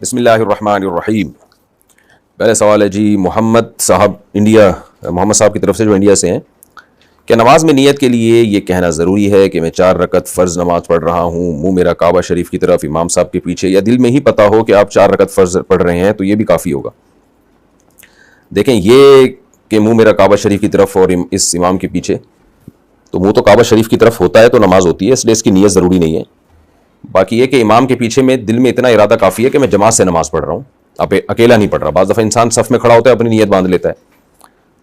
بسم اللہ الرحمن الرحیم. پہلے سوال ہے جی محمد صاحب کی طرف سے جو انڈیا سے ہیں کہ نماز میں نیت کے لیے یہ کہنا ضروری ہے کہ میں 4 رکعت فرض نماز پڑھ رہا ہوں، منہ میرا کعبہ شریف کی طرف، امام صاحب کے پیچھے، یا دل میں ہی پتہ ہو کہ آپ 4 رکعت فرض پڑھ رہے ہیں تو یہ بھی کافی ہوگا؟ دیکھیں، یہ کہ منہ میرا کعبہ شریف کی طرف اور اس امام کے پیچھے، تو منہ تو کعبہ شریف کی طرف ہوتا ہے تو نماز ہوتی ہے، اس لیے اس کی نیت ضروری نہیں ہے. باقی یہ کہ امام کے پیچھے میں دل میں اتنا ارادہ کافی ہے کہ میں جماعت سے نماز پڑھ رہا ہوں، اب اکیلا نہیں پڑھ رہا. بعض دفعہ انسان صف میں کھڑا ہوتا ہے اپنی نیت باندھ لیتا ہے،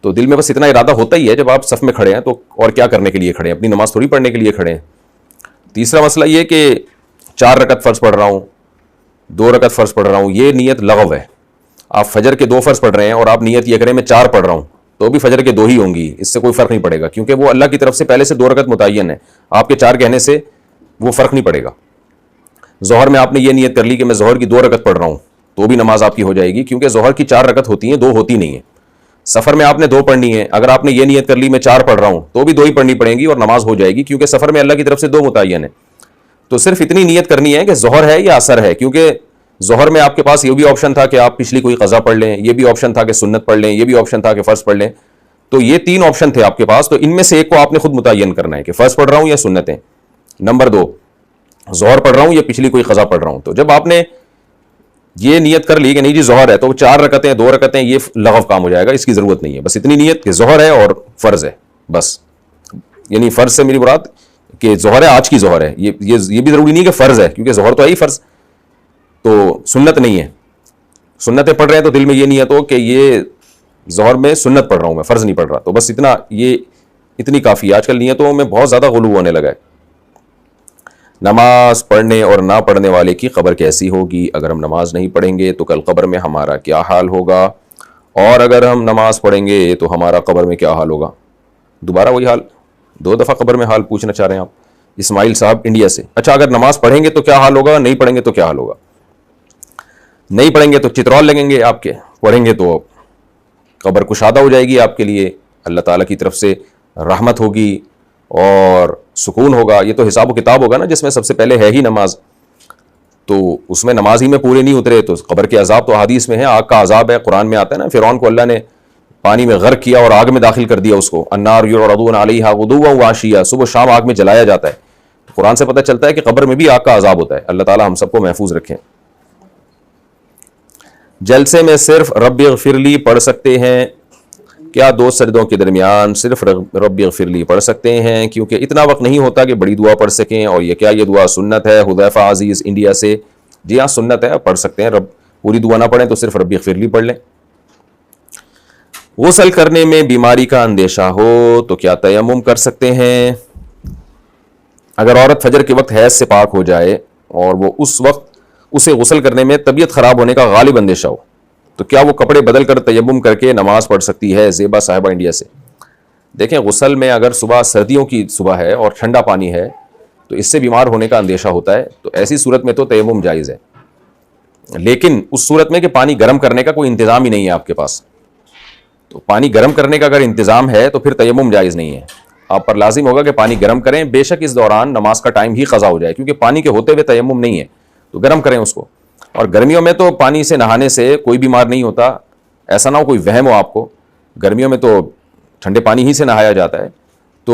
تو دل میں بس اتنا ارادہ ہوتا ہی ہے. جب آپ صف میں کھڑے ہیں تو اور کیا کرنے کے لیے کھڑے ہیں؟ اپنی نماز تھوڑی پڑھنے کے لیے کھڑے ہیں. تیسرا مسئلہ یہ کہ 4 رکعت فرض پڑھ رہا ہوں، 2 رکعت فرض پڑھ رہا ہوں، یہ نیت لغو ہے. آپ فجر کے 2 فرض پڑھ رہے ہیں اور آپ نیت یہ کریں میں 4 پڑھ رہا ہوں تو بھی فجر کے 2 ہی ہوں گی، اس سے کوئی فرق نہیں پڑے گا، کیونکہ وہ اللہ کی طرف سے پہلے سے 2 رکعت متعین ہے. آپ کے 4 کہنے سے وہ فرق نہیں پڑے گا. ظہر میں آپ نے یہ نیت کر لی کہ میں ظہر کی 2 رکعت پڑھ رہا ہوں تو بھی نماز آپ کی ہو جائے گی، کیونکہ ظہر کی 4 رکعت ہوتی ہیں، 2 ہوتی نہیں ہیں. سفر میں آپ نے 2 پڑھنی ہے، اگر آپ نے یہ نیت کر لی میں 4 پڑھ رہا ہوں تو بھی 2 ہی پڑھنی پڑیں گی اور نماز ہو جائے گی، کیونکہ سفر میں اللہ کی طرف سے 2 متعین ہے. تو صرف اتنی نیت کرنی ہے کہ ظہر ہے یا عصر ہے، کیونکہ ظہر میں آپ کے پاس یہ بھی آپشن تھا کہ آپ پچھلی کوئی قضا پڑھ لیں، یہ بھی آپشن تھا کہ سنت پڑھ لیں، یہ بھی آپشن تھا کہ فرض پڑھ لیں. تو یہ 3 آپشن تھے آپ کے پاس، تو ان میں سے ایک کو آپ نے خود متعین کرنا ہے کہ فرض پڑھ رہا ہوں یا سنتیں. نمبر 2، ظہر پڑھ رہا ہوں یا پچھلی کوئی قضا پڑھ رہا ہوں. تو جب آپ نے یہ نیت کر لی کہ نہیں جی ظہر ہے، تو 4 رکعتیں 2 رکعتیں یہ لغو کام ہو جائے گا، اس کی ضرورت نہیں ہے. بس اتنی نیت کہ ظہر ہے اور فرض ہے بس. یعنی فرض سے میری مراد کہ ظہر ہے، آج کی ظہر ہے، یہ بھی ضروری نہیں کہ فرض ہے، کیونکہ ظہر تو ہے ہی فرض، تو سنت نہیں ہے. سنتیں پڑھ رہے ہیں تو دل میں یہ نیت ہو کہ یہ ظہر میں سنت پڑھ رہا ہوں، میں فرض نہیں پڑھ رہا. تو بس اتنی کافی ہے. آج کل نیتوں میں بہت زیادہ غلو ہونے لگا ہے. نماز پڑھنے اور نہ پڑھنے والے کی قبر کیسی ہوگی؟ اگر ہم نماز نہیں پڑھیں گے تو کل قبر میں ہمارا کیا حال ہوگا، اور اگر ہم نماز پڑھیں گے تو ہمارا قبر میں کیا حال ہوگا؟ دوبارہ وہی حال، 2 دفعہ قبر میں حال پوچھنا چاہ رہے ہیں آپ. اسماعیل صاحب انڈیا سے. اچھا، اگر نماز پڑھیں گے تو کیا حال ہوگا، نہیں پڑھیں گے تو کیا حال ہوگا؟ نہیں پڑھیں گے تو چترول لگیں گے آپ کے، پڑھیں گے تو قبر کشادہ ہو جائے گی آپ کے لیے، اللہ تعالیٰ کی طرف سے رحمت ہوگی اور سکون ہوگا. یہ تو حساب و کتاب ہوگا نا، جس میں سب سے پہلے ہے ہی نماز، تو اس میں نماز ہی میں پورے نہیں اترے تو قبر کے عذاب تو حدیث میں ہے، آگ کا عذاب ہے. قرآن میں آتا ہے نا، فرعون کو اللہ نے پانی میں غرق کیا اور آگ میں داخل کر دیا اس کو. النار یعرضون علیہا غدوا وعشیا، صبح شام آگ میں جلایا جاتا ہے. قرآن سے پتہ چلتا ہے کہ قبر میں بھی آگ کا عذاب ہوتا ہے. اللہ تعالی ہم سب کو محفوظ رکھیں. جلسے میں صرف رب اغفر لی پڑھ سکتے ہیں کیا؟ 2 سجدوں کے درمیان صرف رب اغفر لی پڑھ سکتے ہیں، کیونکہ اتنا وقت نہیں ہوتا کہ بڑی دعا پڑھ سکیں. اور یہ دعا سنت ہے؟ حذیفہ عزیز انڈیا سے. جی ہاں، سنت ہے، پڑھ سکتے ہیں. پوری دعا نہ پڑھیں تو صرف رب اغفر لی پڑھ لیں. غسل کرنے میں بیماری کا اندیشہ ہو تو کیا تیمم کر سکتے ہیں؟ اگر عورت فجر کے وقت حیض سے پاک ہو جائے اور وہ اس وقت اسے غسل کرنے میں طبیعت خراب ہونے کا غالب اندیشہ ہو تو کیا وہ کپڑے بدل کر تیمم کر کے نماز پڑھ سکتی ہے؟ زیبا صاحبہ انڈیا سے. دیکھیں، غسل میں اگر صبح سردیوں کی صبح ہے اور ٹھنڈا پانی ہے تو اس سے بیمار ہونے کا اندیشہ ہوتا ہے، تو ایسی صورت میں تو تیمم جائز ہے. لیکن اس صورت میں کہ پانی گرم کرنے کا کوئی انتظام ہی نہیں ہے آپ کے پاس، تو پانی گرم کرنے کا اگر انتظام ہے تو پھر تیمم جائز نہیں ہے. آپ پر لازم ہوگا کہ پانی گرم کریں، بے شک اس دوران نماز کا ٹائم ہی قضا ہو جائے، کیونکہ پانی کے ہوتے ہوئے تیمم نہیں ہے، تو گرم کریں اس کو. اور گرمیوں میں تو پانی سے نہانے سے کوئی بیمار نہیں ہوتا، ایسا نہ ہو کوئی وہم ہو آپ کو. گرمیوں میں تو ٹھنڈے پانی ہی سے نہایا جاتا ہے، تو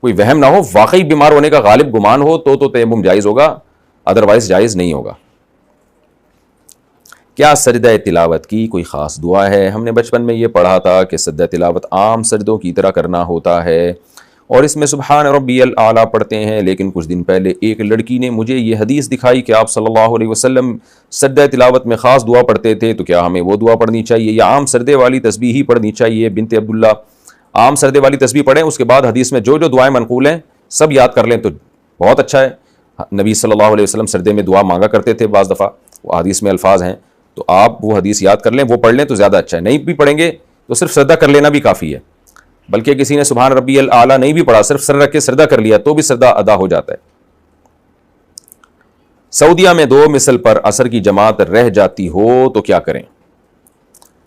کوئی وہم نہ ہو، واقعی بیمار ہونے کا غالب گمان ہو تو تیمم جائز ہوگا، ادروائز جائز نہیں ہوگا. کیا سجدہ تلاوت کی کوئی خاص دعا ہے؟ ہم نے بچپن میں یہ پڑھا تھا کہ سجدہ تلاوت عام سجدوں کی طرح کرنا ہوتا ہے اور اس میں سبحان ربی الاعلیٰ پڑھتے ہیں. لیکن کچھ دن پہلے ایک لڑکی نے مجھے یہ حدیث دکھائی کہ آپ صلی اللہ علیہ وسلم سجدہ تلاوت میں خاص دعا پڑھتے تھے، تو کیا ہمیں وہ دعا پڑھنی چاہیے یا عام سجدے والی تسبیح ہی پڑھنی چاہیے؟ بنت عبداللہ. عام سجدے والی تسبیح پڑھیں، اس کے بعد حدیث میں جو دعائیں منقول ہیں سب یاد کر لیں تو بہت اچھا ہے. نبی صلی اللہ علیہ وسلم سجدے میں دعا مانگا کرتے تھے، بعض دفعہ وہ حدیث میں الفاظ ہیں، تو آپ وہ حدیث یاد کر لیں، وہ پڑھ لیں تو زیادہ اچھا ہے. نہیں بھی پڑھیں گے تو صرف سجدہ کر لینا بھی کافی ہے، بلکہ کسی نے سبحان ربی الاعلیٰ نہیں بھی پڑھا، صرف سر رکھ کے سجدہ کر لیا تو بھی سجدہ ادا ہو جاتا ہے. سعودیہ میں 2 مثل پر عصر کی جماعت رہ جاتی ہو تو کیا کریں؟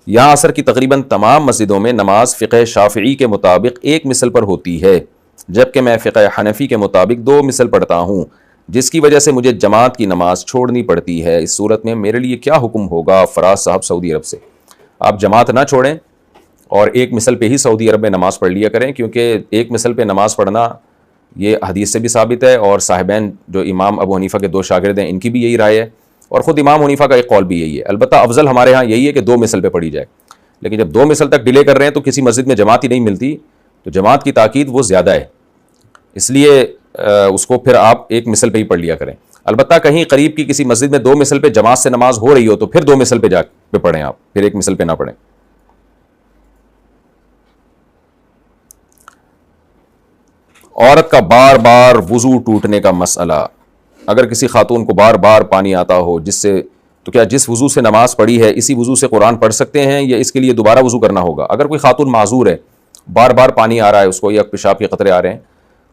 یہاں عصر کی تقریباً تمام مسجدوں میں نماز فقہ شافعی کے مطابق 1 مثل پر ہوتی ہے، جبکہ میں فقہ حنفی کے مطابق 2 مثل پڑھتا ہوں. جس کی وجہ سے مجھے جماعت کی نماز چھوڑنی پڑتی ہے، اس صورت میں میرے لیے کیا حکم ہوگا؟ فراز صاحب سعودی عرب سے۔ آپ جماعت نہ چھوڑیں اور ایک مثل پہ ہی سعودی عرب میں نماز پڑھ لیا کریں، کیونکہ ایک مثل پہ نماز پڑھنا یہ حدیث سے بھی ثابت ہے، اور صاحبین جو امام ابو حنیفہ کے 2 شاگرد ہیں ان کی بھی یہی رائے ہے، اور خود امام حنیفہ کا ایک قول بھی یہی ہے۔ البتہ افضل ہمارے ہاں یہی ہے کہ 2 مثل پہ پڑھی جائے، لیکن جب 2 مثل تک ڈیلے کر رہے ہیں تو کسی مسجد میں جماعت ہی نہیں ملتی، تو جماعت کی تاکید وہ زیادہ ہے، اس لیے اس کو پھر آپ ایک مثل پہ ہی پڑھ لیا کریں۔ البتہ کہیں قریب کی کسی مسجد میں 2 مثل پہ جماعت سے نماز ہو رہی ہو تو پھر 2 مثل پہ جا کے پڑھیں آپ، پھر ایک مثل پہ نہ پڑھیں۔ عورت کا بار بار وضو ٹوٹنے کا مسئلہ، اگر کسی خاتون کو بار بار پانی آتا ہو جس سے، تو کیا جس وضو سے نماز پڑھی ہے اسی وضو سے قرآن پڑھ سکتے ہیں یا اس کے لیے دوبارہ وضو کرنا ہوگا؟ اگر کوئی خاتون معذور ہے، بار بار پانی آ رہا ہے اس کو یا پیشاب کے قطرے آ رہے ہیں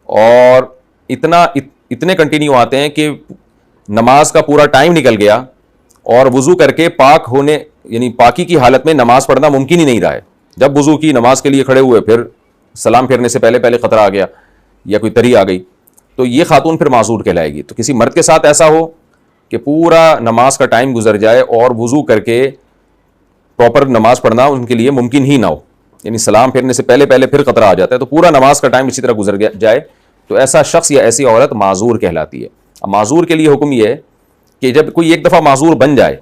اور اتنے کنٹینیو آتے ہیں کہ نماز کا پورا ٹائم نکل گیا اور وضو کر کے پاک ہونے یعنی پاکی کی حالت میں نماز پڑھنا ممکن ہی نہیں رہا ہے، جب وضو کی نماز کے لیے کھڑے ہوئے پھر سلام پھیرنے سے پہلے قطرہ آ گیا یا کوئی تری آ گئی، تو یہ خاتون پھر معذور کہلائے گی۔ تو کسی مرد کے ساتھ ایسا ہو کہ پورا نماز کا ٹائم گزر جائے اور وضو کر کے پراپر نماز پڑھنا ان کے لیے ممکن ہی نہ ہو، یعنی سلام پھیرنے سے پہلے پھر قطرہ آ جاتا ہے تو پورا نماز کا ٹائم اسی طرح گزر جائے، تو ایسا شخص یا ایسی عورت معذور کہلاتی ہے۔ اب معذور کے لیے حکم یہ ہے کہ جب کوئی ایک دفعہ معذور بن جائے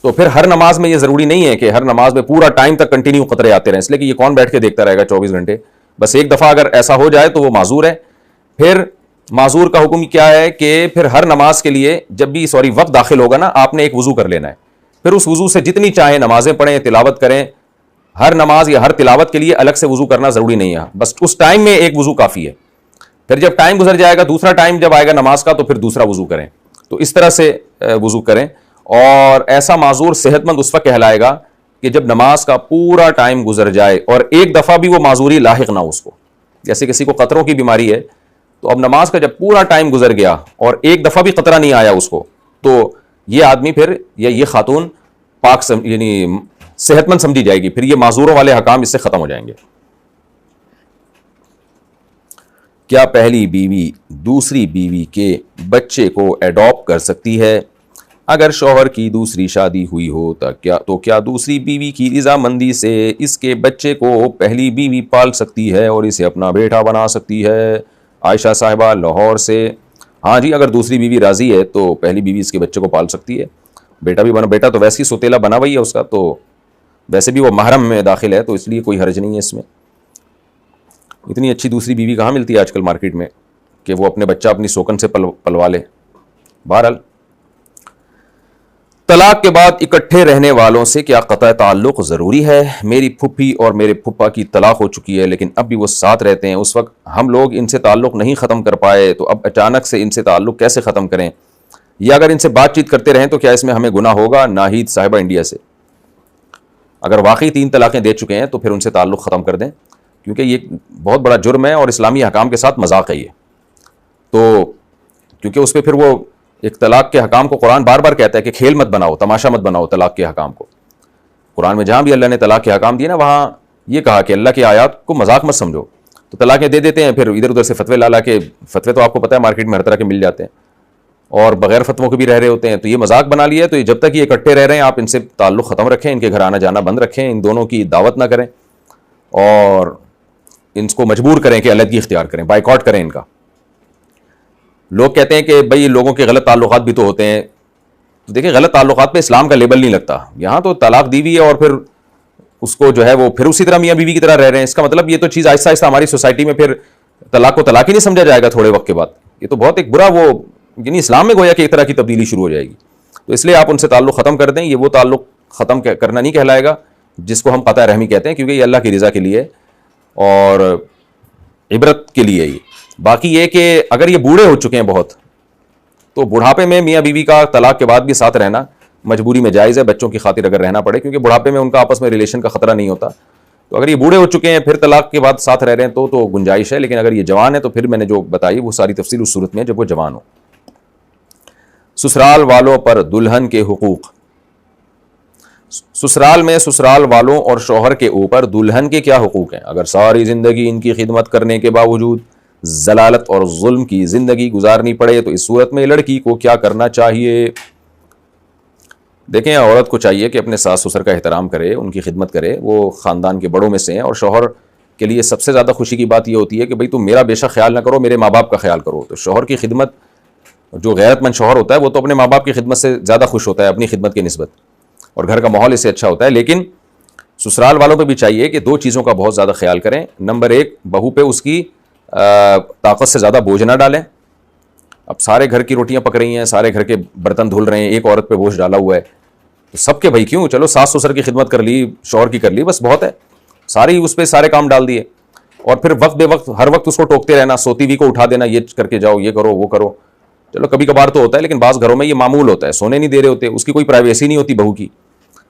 تو پھر ہر نماز میں یہ ضروری نہیں ہے کہ ہر نماز میں پورا ٹائم تک کنٹینیو قطرے آتے رہیں، اس لیے کہ یہ کون بیٹھ کے دیکھتا رہے گا 24 گھنٹے، بس ایک دفعہ اگر ایسا ہو جائے تو وہ معذور ہے۔ پھر معذور کا حکم کیا ہے کہ پھر ہر نماز کے لیے جب بھی وقت داخل ہوگا نا، آپ نے ایک وضو کر لینا ہے، پھر اس وضو سے جتنی چاہیں نمازیں پڑھیں، تلاوت کریں، ہر نماز یا ہر تلاوت کے لیے الگ سے وضو کرنا ضروری نہیں ہے، بس اس ٹائم میں ایک وضو کافی ہے۔ پھر جب ٹائم گزر جائے گا، دوسرا ٹائم جب آئے گا نماز کا تو پھر دوسرا وضو کریں، تو اس طرح سے وضو کریں۔ اور ایسا معذور صحت مند اس وقت کہلائے گا کہ جب نماز کا پورا ٹائم گزر جائے اور ایک دفعہ بھی وہ معذوری لاحق نہ ہو اس کو، جیسے کسی کو قطروں کی بیماری ہے تو اب نماز کا جب پورا ٹائم گزر گیا اور ایک دفعہ بھی قطرہ نہیں آیا اس کو، تو یہ آدمی پھر یا یہ خاتون پاک یعنی صحت مند سمجھی جائے گی، پھر یہ معذوروں والے حکام اس سے ختم ہو جائیں گے۔ کیا پہلی بیوی دوسری بیوی کے بچے کو ایڈاپٹ کر سکتی ہے؟ اگر شوہر کی دوسری شادی ہوئی ہو تو کیا دوسری بیوی کی رضامندی سے اس کے بچے کو پہلی بیوی پال سکتی ہے اور اسے اپنا بیٹا بنا سکتی ہے؟ عائشہ صاحبہ لاہور سے۔ ہاں جی، اگر دوسری بیوی راضی ہے تو پہلی بیوی اس کے بچے کو پال سکتی ہے، بیٹا بھی بیٹا تو ویسے ہی سوتیلا بنا ہوئی ہے اس کا، تو ویسے بھی وہ محرم میں داخل ہے تو اس لیے کوئی حرج نہیں ہے اس میں۔ اتنی اچھی دوسری بیوی کہاں ملتی ہے آج کل مارکیٹ میں کہ وہ اپنے بچہ اپنی سوکن سے پلوا لے۔ بہرحال، طلاق کے بعد اکٹھے رہنے والوں سے کیا قطع تعلق ضروری ہے؟ میری پھپھی اور میرے پھپھا کی طلاق ہو چکی ہے لیکن اب بھی وہ ساتھ رہتے ہیں، اس وقت ہم لوگ ان سے تعلق نہیں ختم کر پائے تو اب اچانک سے ان سے تعلق کیسے ختم کریں؟ یا اگر ان سے بات چیت کرتے رہیں تو کیا اس میں ہمیں گناہ ہوگا؟ ناہید صاحبہ انڈیا سے۔ اگر واقعی 3 طلاقیں دے چکے ہیں تو پھر ان سے تعلق ختم کر دیں، کیونکہ یہ بہت بڑا جرم ہے اور اسلامی حکام کے ساتھ مذاق ہے یہ، تو کیونکہ اس پہ پھر وہ ایک طلاق کے حکام کو قرآن بار بار کہتا ہے کہ کھیل مت بناؤ، تماشا مت بناؤ طلاق کے حکام کو۔ قرآن میں جہاں بھی اللہ نے طلاق کے حکام دیے نا، وہاں یہ کہا کہ اللہ کی آیات کو مذاق مت سمجھو، تو طلاقیں دے دیتے ہیں، پھر ادھر ادھر سے فتوے لا کے، فتوے تو آپ کو پتہ ہے مارکیٹ میں ہر طرح کے مل جاتے ہیں اور بغیر فتووں کے بھی رہ رہے ہوتے ہیں، تو یہ مذاق بنا لیا ہے۔ تو جب تک یہ اکٹھے رہ رہے ہیں آپ ان سے تعلق ختم رکھیں، ان کے گھر آنا جانا بند رکھیں، ان دونوں کی دعوت نہ کریں اور ان کو مجبور کریں کہ علیحدگی اختیار کریں، بائیکاٹ کریں ان کا۔ لوگ کہتے ہیں کہ بھئی لوگوں کے غلط تعلقات بھی تو ہوتے ہیں، تو دیکھیں غلط تعلقات پہ اسلام کا لیبل نہیں لگتا، یہاں تو طلاق دی ہوئی ہے اور پھر اس کو جو ہے وہ پھر اسی طرح میاں بیوی کی طرح رہ رہے ہیں، اس کا مطلب یہ تو چیز آہستہ آہستہ ہماری سوسائٹی میں پھر طلاق کو طلاق ہی نہیں سمجھا جائے گا تھوڑے وقت کے بعد، یہ تو بہت ایک برا وہ یعنی اسلام میں گویا کہ ایک طرح کی تبدیلی شروع ہو جائے گی۔ تو اس لیے آپ ان سے تعلق ختم کر دیں، یہ وہ تعلق ختم کرنا نہیں کہلائے گا جس کو ہم قطع رحمی کہتے ہیں، کیونکہ یہ اللہ کی رضا کے لیے اور عبرت کے لیے ہی۔ باقی یہ کہ اگر یہ بوڑھے ہو چکے ہیں بہت، تو بڑھاپے میں میاں بیوی کا طلاق کے بعد بھی ساتھ رہنا مجبوری میں جائز ہے، بچوں کی خاطر اگر رہنا پڑے، کیونکہ بڑھاپے میں ان کا آپس میں ریلیشن کا خطرہ نہیں ہوتا۔ تو اگر یہ بوڑھے ہو چکے ہیں پھر طلاق کے بعد ساتھ رہ رہے ہیں تو گنجائش ہے، لیکن اگر یہ جوان ہے تو پھر میں نے جو بتائی وہ ساری تفصیل اس صورت میں جب وہ جوان ہو۔ سسرال والوں پر دلہن کے حقوق۔ سسرال میں سسرال والوں اور شوہر کے اوپر دلہن کے کیا حقوق ہیں؟ اگر ساری زندگی ان کی خدمت کرنے کے باوجود ضلالت اور ظلم کی زندگی گزارنی پڑے تو اس صورت میں لڑکی کو کیا کرنا چاہیے؟ دیکھیں، عورت کو چاہیے کہ اپنے ساس سسر کا احترام کرے، ان کی خدمت کرے، وہ خاندان کے بڑوں میں سے ہیں، اور شوہر کے لیے سب سے زیادہ خوشی کی بات یہ ہوتی ہے کہ بھئی تم میرا بے شک خیال نہ کرو، میرے ماں باپ کا خیال کرو. تو شوہر کی خدمت، جو غیرت مند شوہر ہوتا ہے وہ تو اپنے ماں باپ کی خدمت سے زیادہ خوش ہوتا ہے اپنی خدمت کی نسبت، اور گھر کا ماحول اس سے اچھا ہوتا ہے. لیکن سسرال والوں پہ بھی چاہیے کہ دو چیزوں کا بہت زیادہ خیال کریں. نمبر ایک، بہو پہ اس کی طاقت سے زیادہ بوجھ نہ ڈالیں. اب سارے گھر کی روٹیاں پک رہی ہیں، سارے گھر کے برتن دھل رہے ہیں، ایک عورت پہ بوجھ ڈالا ہوا ہے، تو سب کے بھائی کیوں، چلو ساس سسر کی خدمت کر لی، شوہر کی کر لی، بس بہت ہے. ساری اس پہ سارے کام ڈال دیے، اور پھر وقت بے وقت ہر وقت اس کو ٹوکتے رہنا، سوتی ہوئی کو اٹھا دینا، یہ کر کے جاؤ، یہ کرو، وہ کرو. چلو کبھی کبھار تو ہوتا ہے، لیکن بعض گھروں میں یہ معمول ہوتا ہے، سونے نہیں دے رہے ہوتے، اس کی کوئی پرائیویسی نہیں ہوتی بہو کی،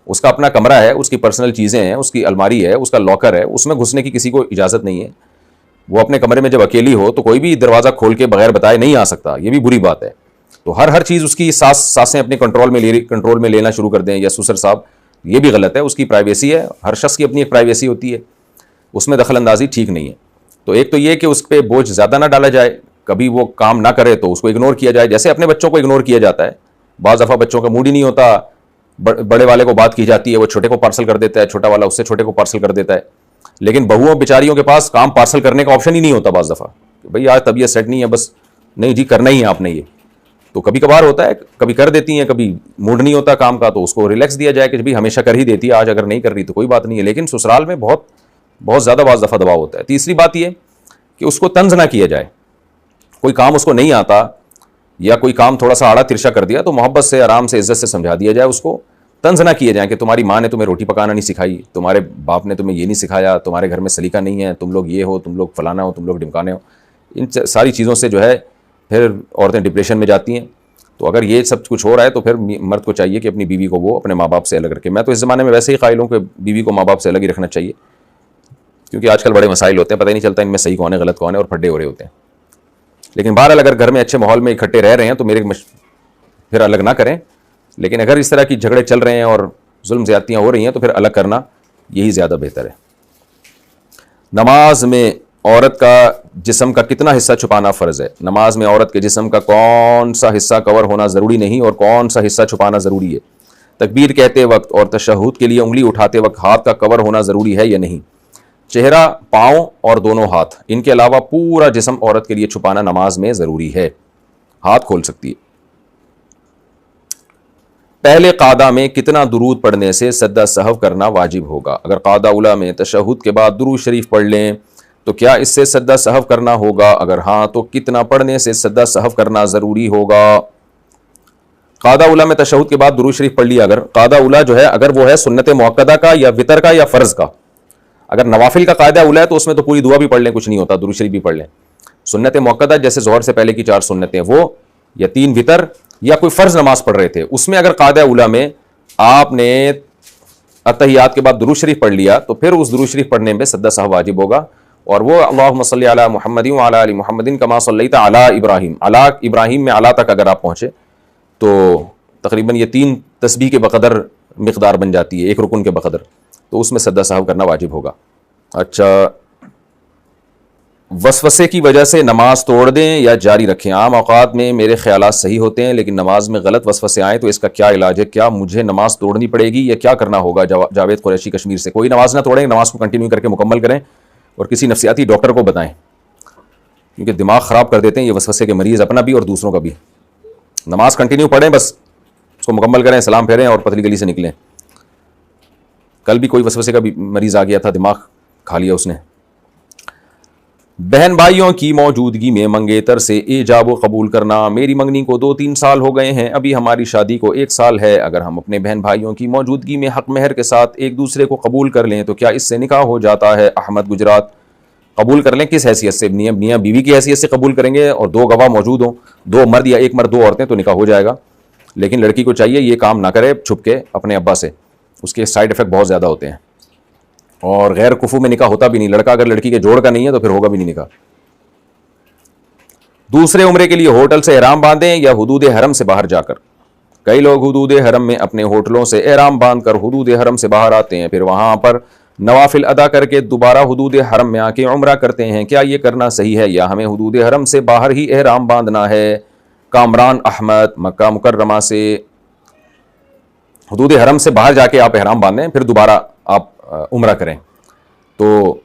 اس کا اپنا کمرہ ہے، اس کی پرسنل چیزیں ہیں، اس کی الماری ہے، اس کا لاکر ہے، اس میں گھسنے کی کسی کو اجازت نہیں ہے. وہ اپنے کمرے میں جب اکیلی ہو تو کوئی بھی دروازہ کھول کے بغیر بتائے نہیں آ سکتا، یہ بھی بری بات ہے. تو ہر چیز اس کی ساسیں اپنے کنٹرول میں لینا شروع کر دیں، یا سسر صاحب، یہ بھی غلط ہے. اس کی پرائیویسی ہے، ہر شخص کی اپنی ایک پرائیویسی ہوتی ہے، اس میں دخل اندازی ٹھیک نہیں ہے. تو ایک تو یہ کہ اس پہ بوجھ زیادہ نہ ڈالا جائے، کبھی وہ کام نہ کرے تو اس کو اگنور کیا جائے، جیسے اپنے بچوں کو اگنور کیا جاتا ہے. بعض دفعہ بچوں کا موڈ ہی نہیں ہوتا، بڑے والے کو بات کی جاتی ہے، وہ چھوٹے کو پارسل کر دیتا ہے، چھوٹا والا اس سے چھوٹے کو پارسل کر دیتا ہے. لیکن بہوؤں بیچاریوں کے پاس کام پارسل کرنے کا آپشن ہی نہیں ہوتا بعض دفعہ، کہ بھئی آج طبیعت سیٹ نہیں ہے، بس نہیں جی کرنا ہی ہے آپ نے یہ. تو کبھی کبھار ہوتا ہے، کبھی کر دیتی ہیں، کبھی موڈ نہیں ہوتا کام کا، تو اس کو ریلیکس دیا جائے کہ بھئی ہمیشہ کر ہی دیتی ہے، آج اگر نہیں کر رہی تو کوئی بات نہیں ہے. لیکن سسرال میں بہت زیادہ بعض دفعہ دباؤ ہوتا ہے. تیسری بات یہ کہ اس کو طنز نہ کیا جائے. کوئی کام اس کو نہیں آتا یا کوئی کام تھوڑا سا آڑا ترشا کر دیا تو محبت سے، آرام سے، عزت سے سمجھا دیا جائے. اس کو طنز نہ کیے جائیں کہ تمہاری ماں نے تمہیں روٹی پکانا نہیں سکھائی، تمہارے باپ نے تمہیں یہ نہیں سکھایا، تمہارے گھر میں سلیقہ نہیں ہے، تم لوگ یہ ہو، تم لوگ فلانا ہو، تم لوگ ڈمکانے ہو. ان ساری چیزوں سے جو ہے پھر عورتیں ڈپریشن میں جاتی ہیں. تو اگر یہ سب کچھ ہو رہا ہے تو پھر مرد کو چاہیے کہ اپنی بیوی کو وہ اپنے ماں باپ سے الگ رکھے. میں تو اس زمانے میں ویسے ہی قائل ہوں کہ بیوی کو ماں باپ سے الگ ہی رکھنا چاہیے، کیونکہ آج کل بڑے مسائل ہوتے ہیں، پتہ ہی نہیں چلتا ان میں صحیح کون ہے غلط کون ہے، اور پھڈے ہو رہے ہوتے ہیں. لیکن بہرحال اگر گھر میں اچھے ماحول میں اکٹھے رہ رہے ہیں تو پھر الگ نہ کریں. لیکن اگر اس طرح کی جھگڑے چل رہے ہیں اور ظلم زیادتیاں ہو رہی ہیں تو پھر الگ کرنا یہی زیادہ بہتر ہے. نماز میں عورت کا جسم کا کتنا حصہ چھپانا فرض ہے؟ نماز میں عورت کے جسم کا کون سا حصہ کور ہونا ضروری نہیں اور کون سا حصہ چھپانا ضروری ہے؟ تکبیر کہتے وقت اور تشہد کے لیے انگلی اٹھاتے وقت ہاتھ کا کور ہونا ضروری ہے یا نہیں؟ چہرہ، پاؤں اور دونوں ہاتھ، ان کے علاوہ پورا جسم عورت کے لیے چھپانا نماز میں ضروری ہے. ہاتھ کھول سکتی ہے. پہلے قعدہ میں کتنا درود پڑھنے سے سجدہ سہو کرنا واجب ہوگا؟ اگر قعدہ اولیٰ میں تشہد کے بعد درود شریف پڑھ لیں تو کیا اس سے سجدہ سہو کرنا ہوگا؟ اگر ہاں تو کتنا پڑھنے سے سجدہ سہو کرنا ضروری ہوگا؟ قعدہ اولیٰ میں تشہد کے بعد درود شریف پڑھ لیا. اگر قعدہ اولیٰ جو ہے اگر وہ ہے سنت مؤکدہ کا یا وتر کا یا فرض کا، اگر نوافل کا قاعدہ اولیٰ ہے تو اس میں تو پوری دعا بھی پڑھ لیں، کچھ نہیں ہوتا، درود شریف بھی پڑھ لیں. سنت مؤکدہ جیسے ظہر سے پہلے کی 4 سنتیں وہ، یا 3 وتر، یا کوئی فرض نماز پڑھ رہے تھے، اس میں اگر قاعدہ اولیٰ میں آپ نے اتحیات کے بعد درود شریف پڑھ لیا تو پھر اس درود شریف پڑھنے میں سجدہ سہو واجب ہوگا. اور وہ اللہم صلی علی محمد وعلی آل محمد کما صلیت علی ابراہیم، علی ابراہیم میں علی تک اگر آپ پہنچے تو تقریباً یہ 3 تسبیح کے بقدر مقدار بن جاتی ہے، ایک رکن کے بقدر، تو اس میں سجدہ سہو کرنا واجب ہوگا. اچھا، وسوسے کی وجہ سے نماز توڑ دیں یا جاری رکھیں؟ عام اوقات میں میرے خیالات صحیح ہوتے ہیں لیکن نماز میں غلط وسوسے آئیں تو اس کا کیا علاج ہے؟ کیا مجھے نماز توڑنی پڑے گی یا کیا کرنا ہوگا؟ جاوید قریشی کشمیر سے. کوئی نماز نہ توڑیں، نماز کو کنٹینیو کر کے مکمل کریں اور کسی نفسیاتی ڈاکٹر کو بتائیں، کیونکہ دماغ خراب کر دیتے ہیں یہ وسوسے کے مریض، اپنا بھی اور دوسروں کا بھی. نماز کنٹینیو پڑھیں، بس اس کو مکمل کریں، سلام پھیریں اور پتلی گلی سے نکلیں. کل بھی کوئی وسوسے کا بھی مریض آ گیا تھا، دماغ کھا لیا اس نے. بہن بھائیوں کی موجودگی میں منگیتر سے ایجاب و قبول کرنا. میری منگنی کو 2-3 سال ہو گئے ہیں، ابھی ہماری شادی کو 1 سال ہے. اگر ہم اپنے بہن بھائیوں کی موجودگی میں حق مہر کے ساتھ ایک دوسرے کو قبول کر لیں تو کیا اس سے نکاح ہو جاتا ہے؟ احمد، گجرات. قبول کر لیں کس حیثیت سے؟ میاں بیوی کی حیثیت سے قبول کریں گے اور 2 گواہ موجود ہوں، 2 مرد یا 1 مرد 2 عورتیں، تو نکاح ہو جائے گا. لیکن لڑکی کو چاہیے یہ کام نہ کرے چھپ کے اپنے ابا سے، اس کے سائیڈ افیکٹ بہت زیادہ ہوتے ہیں. اور غیر کفو میں نکاح ہوتا بھی نہیں. لڑکا اگر لڑکی کے جوڑ کا نہیں ہے تو پھر ہوگا بھی نہیں نکاح. دوسرے عمرے کے لیے ہوٹل سے احرام باندھیں یا حدود حرم سے باہر جا کر؟ کئی لوگ حدود حرم میں اپنے ہوٹلوں سے احرام باندھ کر حدود حرم سے باہر آتے ہیں، پھر وہاں پر نوافل ادا کر کے دوبارہ حدود حرم میں آ کے عمرہ کرتے ہیں، کیا یہ کرنا صحیح ہے یا ہمیں حدود حرم سے باہر ہی احرام باندھنا ہے؟ کامران احمد مکہ مکرمہ سے، حدود حرم سے باہر جا کے آپ احرام باندھیں، پھر دوبارہ آپ عمرہ کریں. تو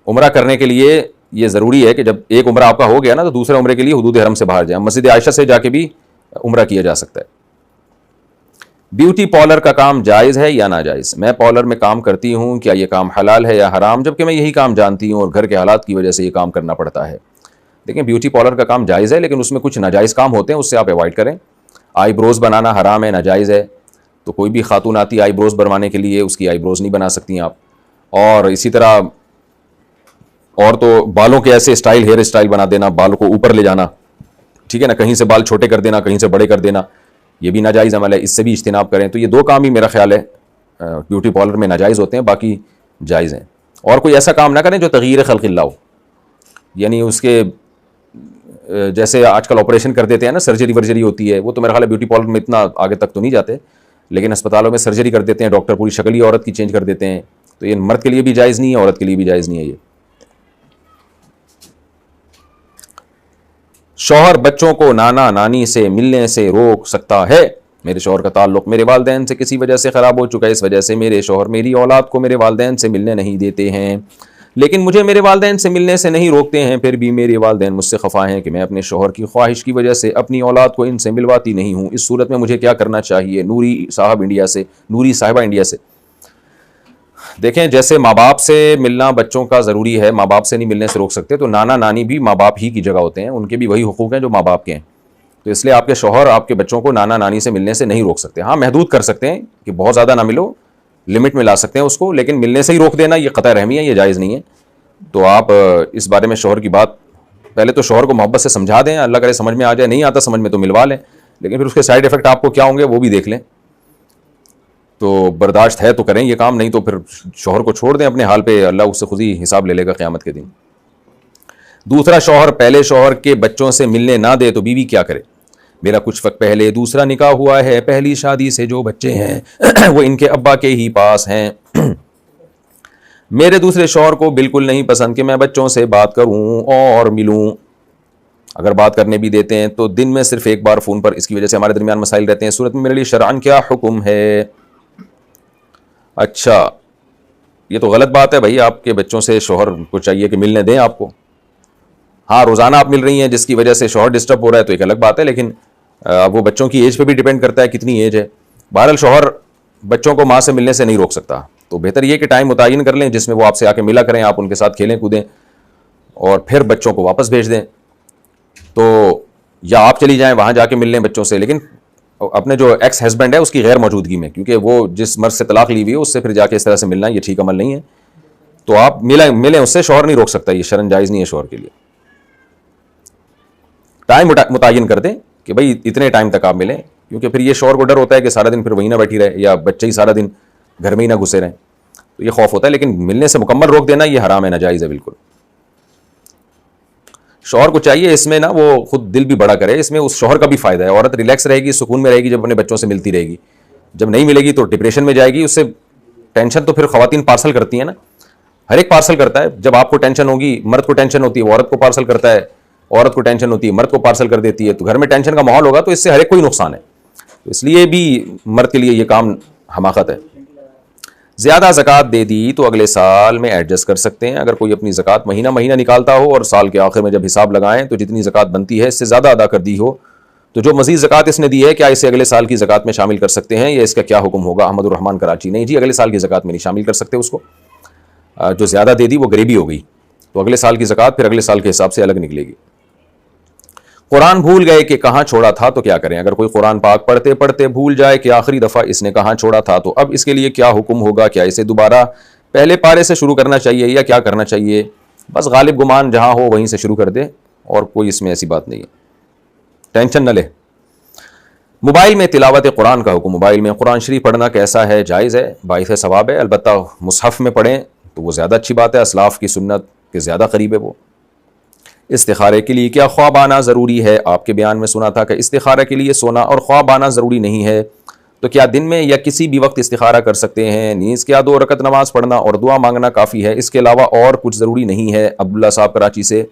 عمرہ کرنے کے لیے یہ ضروری ہے کہ جب ایک عمرہ آپ کا ہو گیا نا تو دوسرے عمرے کے لیے حدود حرم سے باہر جائیں. مسجد عائشہ سے جا کے بھی عمرہ کیا جا سکتا ہے. بیوٹی پارلر کا کام جائز ہے یا ناجائز؟ میں پارلر میں کام کرتی ہوں، کیا یہ کام حلال ہے یا حرام؟ جبکہ میں یہی کام جانتی ہوں اور گھر کے حالات کی وجہ سے یہ کام کرنا پڑتا ہے. دیکھیں بیوٹی پارلر کا کام جائز ہے، لیکن اس میں کچھ ناجائز کام ہوتے ہیں، اس سے آپ اوائڈ کریں. آئی بروز بنانا حرام ہے، ناجائز ہے. تو کوئی بھی خاتون آتی ہے آئی بروز بنوانے کے لیے، اس کی آئی بروز نہیں بنا سکتی آپ. اور اسی طرح اور تو بالوں کے ایسے اسٹائل، ہیئر اسٹائل بنا دینا، بالوں کو اوپر لے جانا، ٹھیک ہے نا، کہیں سے بال چھوٹے کر دینا، کہیں سے بڑے کر دینا، یہ بھی ناجائز عمل ہے، اس سے بھی اجتناب کریں. تو یہ دو کام ہی میرا خیال ہے بیوٹی پارلر میں ناجائز ہوتے ہیں، باقی جائز ہیں. اور کوئی ایسا کام نہ کریں جو تغییر خلق اللہ ہو، یعنی اس کے جیسے آج کل آپریشن کر دیتے ہیں نا، سرجری ورجری ہوتی ہے، وہ تو میرا خیال ہے بیوٹی پارلر میں اتنا آگے تک تو نہیں جاتے، لیکن اسپتالوں میں سرجری کر دیتے ہیں ڈاکٹر، پوری شکل ہی عورت کی چینج کر دیتے ہیں. تو یہ مرد کے لیے بھی جائز نہیں ہے، عورت کے لیے بھی جائز نہیں ہے. یہ شوہر بچوں کو نانا نانی سے ملنے سے روک سکتا ہے؟ میرے شوہر کا تعلق میرے والدین سے کسی وجہ سے خراب ہو چکا ہے، اس وجہ سے میرے شوہر میری اولاد کو میرے والدین سے ملنے نہیں دیتے ہیں، لیکن مجھے میرے والدین سے ملنے سے نہیں روکتے ہیں. پھر بھی میرے والدین مجھ سے خفا ہیں کہ میں اپنے شوہر کی خواہش کی وجہ سے اپنی اولاد کو ان سے ملواتی نہیں ہوں. اس صورت میں مجھے کیا کرنا چاہیے؟ نوری صاحبہ انڈیا سے. دیکھیں جیسے ماں باپ سے ملنا بچوں کا ضروری ہے، ماں باپ سے نہیں ملنے سے روک سکتے، تو نانا نانی بھی ماں باپ ہی کی جگہ ہوتے ہیں، ان کے بھی وہی حقوق ہیں جو ماں باپ کے ہیں. تو اس لیے آپ کے شوہر آپ کے بچوں کو نانا نانی سے ملنے سے نہیں روک سکتے. ہاں محدود کر سکتے ہیں کہ بہت زیادہ نہ ملو، لمٹ میں لا سکتے ہیں اس کو، لیکن ملنے سے ہی روک دینا یہ قطع رحمی ہے، یہ جائز نہیں ہے. تو آپ اس بارے میں شوہر کی بات پہلے تو شوہر کو محبت سے سمجھا دیں، اللہ کرے سمجھ میں آ جائے، نہیں آتا سمجھ میں تو ملوا لیں، لیکن پھر اس کے سائیڈ افیکٹ آپ کو کیا ہوں گے وہ بھی دیکھ لیں. تو برداشت ہے تو کریں یہ کام، نہیں تو پھر شوہر کو چھوڑ دیں اپنے حال پہ، اللہ اس سے خود ہی حساب لے لے گا قیامت کے دن. دوسرا شوہر پہلے شوہر کے بچوں سے ملنے نہ دے تو بیوی کیا کرے؟ میرا کچھ وقت پہلے دوسرا نکاح ہوا ہے، پہلی شادی سے جو بچے ہیں وہ ان کے ابا کے ہی پاس ہیں. میرے دوسرے شوہر کو بالکل نہیں پسند کہ میں بچوں سے بات کروں اور ملوں. اگر بات کرنے بھی دیتے ہیں تو دن میں صرف ایک بار فون پر، اس کی وجہ سے ہمارے درمیان مسائل رہتے ہیں. صورت میں میرے لیے شرعاً کیا حکم ہے؟ اچھا یہ تو غلط بات ہے بھائی، آپ کے بچوں سے شوہر کو چاہیے کہ ملنے دیں آپ کو. ہاں روزانہ آپ مل رہی ہیں جس کی وجہ سے شوہر ڈسٹرب ہو رہا ہے تو ایک الگ بات ہے، لیکن وہ بچوں کی ایج پہ بھی ڈیپینڈ کرتا ہے کتنی ایج ہے. بہرحال شوہر بچوں کو ماں سے ملنے سے نہیں روک سکتا، تو بہتر یہ کہ ٹائم متعین کر لیں جس میں وہ آپ سے آ کے ملا کریں، آپ ان کے ساتھ کھیلیں کودیں اور پھر بچوں کو واپس بھیج دیں. تو یا آپ چلی جائیں وہاں جا کے مل لیں بچوں سے، لیکن اپنے جو ایکس ہسبینڈ ہے اس کی غیر موجودگی میں، کیونکہ وہ جس مرد سے طلاق لی ہوئی ہے اس سے پھر جا کے اس طرح سے ملنا یہ ٹھیک عمل نہیں ہے. تو آپ ملیں اس سے، شوہر نہیں روک سکتا، یہ شرعاً جائز نہیں ہے شوہر کے لیے. ٹائم متعین کر دیں کہ بھائی اتنے ٹائم تک آپ ملیں، کیونکہ پھر یہ شوہر کو ڈر ہوتا ہے کہ سارا دن پھر وہیں نہ بیٹھی رہے یا بچے ہی سارا دن گھر میں ہی نہ گھسے رہیں، تو یہ خوف ہوتا ہے. لیکن ملنے سے مکمل روک دینا یہ حرام ہے، ناجائز ہے بالکل. شوہر کو چاہیے اس میں نا وہ خود دل بھی بڑا کرے، اس میں اس شوہر کا بھی فائدہ ہے، عورت ریلیکس رہے گی، سکون میں رہے گی جب اپنے بچوں سے ملتی رہے گی. جب نہیں ملے گی تو ڈپریشن میں جائے گی، اس سے ٹینشن تو پھر خواتین پارسل کرتی ہیں نا، ہر ایک پارسل کرتا ہے. جب آپ کو ٹینشن ہوگی، مرد کو ٹینشن ہوتی ہے وہ عورت کو پارسل کرتا ہے، عورت کو ٹینشن ہوتی ہے مرد کو پارسل کر دیتی ہے. تو گھر میں ٹینشن کا ماحول ہوگا تو اس سے ہر ایک کو ہی نقصان ہے. تو اس لیے بھی مرد کے لیے یہ کام حماقت ہے. زیادہ زکوٰۃ دے دی تو اگلے سال میں ایڈجسٹ کر سکتے ہیں. اگر کوئی اپنی زکوٰۃ مہینہ مہینہ نکالتا ہو اور سال کے آخر میں جب حساب لگائیں تو جتنی زکوٰۃ بنتی ہے اس سے زیادہ ادا کر دی ہو، تو جو مزید زکوٰۃ اس نے دی ہے کیا اسے اگلے سال کی زکوٰۃ میں شامل کر سکتے ہیں، یا اس کا کیا حکم ہوگا؟ احمد الرحمان کراچی. نہیں جی، اگلے سال کی زکوٰۃ میں نہیں شامل کر سکتے اس کو. جو زیادہ دے دی وہ غریبی ہو گئی، تو اگلے سال کی زکوٰۃ پھر اگلے سال کے حساب سے الگ نکلے گی. قرآن بھول گئے کہ کہاں چھوڑا تھا تو کیا کریں؟ اگر کوئی قرآن پاک پڑھتے پڑھتے بھول جائے کہ آخری دفعہ اس نے کہاں چھوڑا تھا تو اب اس کے لیے کیا حکم ہوگا؟ کیا اسے دوبارہ پہلے پارے سے شروع کرنا چاہیے یا کیا کرنا چاہیے؟ بس غالب گمان جہاں ہو وہیں سے شروع کر دے، اور کوئی اس میں ایسی بات نہیں ہے، ٹینشن نہ لے. موبائل میں تلاوت قرآن کا حکم. موبائل میں قرآن شریف پڑھنا کیسا ہے؟ جائز ہے، باعث ثواب ہے، البتہ مصحف میں پڑھیں تو وہ زیادہ اچھی بات ہے، اسلاف کی سنت کے زیادہ قریب ہے وہ. استخارے کے لیے کیا خواب آنا ضروری ہے؟ آپ کے بیان میں سنا تھا کہ استخارہ کے لیے سونا اور خواب آنا ضروری نہیں ہے، تو کیا دن میں یا کسی بھی وقت استخارہ کر سکتے ہیں؟ نیز کیا 2 رکعت نماز پڑھنا اور دعا مانگنا کافی ہے؟ اس کے علاوہ اور کچھ ضروری نہیں ہے؟ عبداللہ صاحب کراچی سے.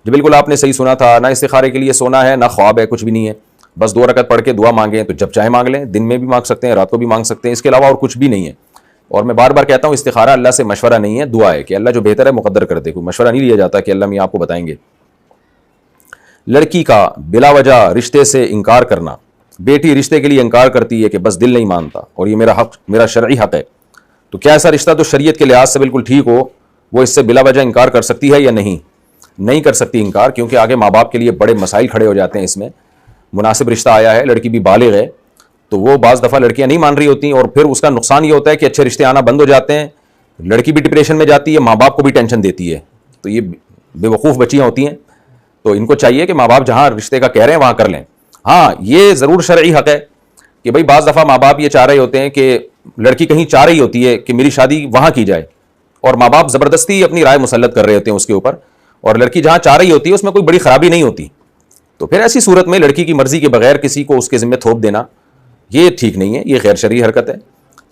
جو بالکل آپ نے صحیح سنا تھا, نہ استخارے کے لیے سونا ہے نہ خواب ہے, کچھ بھی نہیں ہے. بس 2 رکعت پڑھ کے دعا مانگیں تو جب چاہے مانگ لیں, دن میں بھی مانگ سکتے ہیں, رات کو بھی مانگ سکتے ہیں, اس کے علاوہ اور کچھ بھی نہیں ہے. اور میں بار بار کہتا ہوں استخارہ اللہ سے مشورہ نہیں ہے, دعا ہے کہ اللہ جو بہتر ہے مقدر کر دے. کوئی مشورہ نہیں لیا جاتا کہ اللہ میاں آپ کو بتائیں گے. لڑکی کا بلا وجہ رشتے سے انکار کرنا. بیٹی رشتے کے لیے انکار کرتی ہے کہ بس دل نہیں مانتا اور یہ میرا شرعی حق ہے, تو کیا ایسا رشتہ تو شریعت کے لحاظ سے بالکل ٹھیک ہو, وہ اس سے بلا وجہ انکار کر سکتی ہے یا نہیں؟ نہیں کر سکتی انکار, کیونکہ آگے ماں باپ کے لیے بڑے مسائل کھڑے ہو جاتے ہیں. اس میں مناسب رشتہ آیا ہے, لڑکی بھی بالغ ہے, تو وہ بعض دفعہ لڑکیاں نہیں مان رہی ہوتی اور پھر اس کا نقصان یہ ہوتا ہے کہ اچھے رشتے آنا بند ہو جاتے ہیں, لڑکی بھی ڈپریشن میں جاتی ہے, ماں باپ کو بھی ٹینشن دیتی ہے. تو یہ بے وقوف بچیاں ہوتی ہیں, تو ان کو چاہیے کہ ماں باپ جہاں رشتے کا کہہ رہے ہیں وہاں کر لیں. ہاں یہ ضرور شرعی حق ہے کہ بھئی بعض دفعہ ماں باپ یہ چاہ رہے ہوتے ہیں کہ لڑکی کہیں چاہ رہی ہوتی ہے کہ میری شادی وہاں کی جائے, اور ماں باپ زبردستی اپنی رائے مسلط کر رہے ہوتے ہیں اس کے اوپر, اور لڑکی جہاں چاہ رہی ہوتی ہے اس میں کوئی بڑی خرابی نہیں ہوتی. تو پھر ایسی صورت میں لڑکی کی مرضی کے بغیر کسی کو اس کے ذمہ تھوپ دینا یہ ٹھیک نہیں ہے, یہ غیر شرعی حرکت ہے.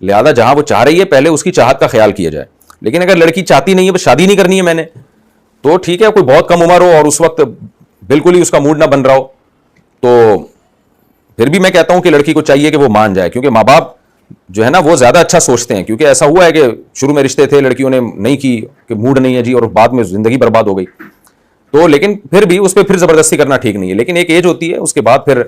لہذا جہاں وہ چاہ رہی ہے پہلے اس کی چاہت کا خیال کیا جائے. لیکن اگر لڑکی چاہتی نہیں ہے, بس شادی نہیں کرنی ہے میں نے, تو ٹھیک ہے, کوئی بہت کم عمر ہو اور اس وقت بالکل ہی اس کا موڈ نہ بن رہا ہو, تو پھر بھی میں کہتا ہوں کہ لڑکی کو چاہیے کہ وہ مان جائے, کیونکہ ماں باپ جو ہے نا وہ زیادہ اچھا سوچتے ہیں. کیونکہ ایسا ہوا ہے کہ شروع میں رشتے تھے, لڑکیوں نے نہیں کی کہ موڈ نہیں ہے جی, اور بعد میں زندگی برباد ہو گئی. تو لیکن پھر بھی اس پہ پھر زبردستی کرنا ٹھیک نہیں ہے. لیکن ایک ایج ہوتی ہے, اس کے بعد پھر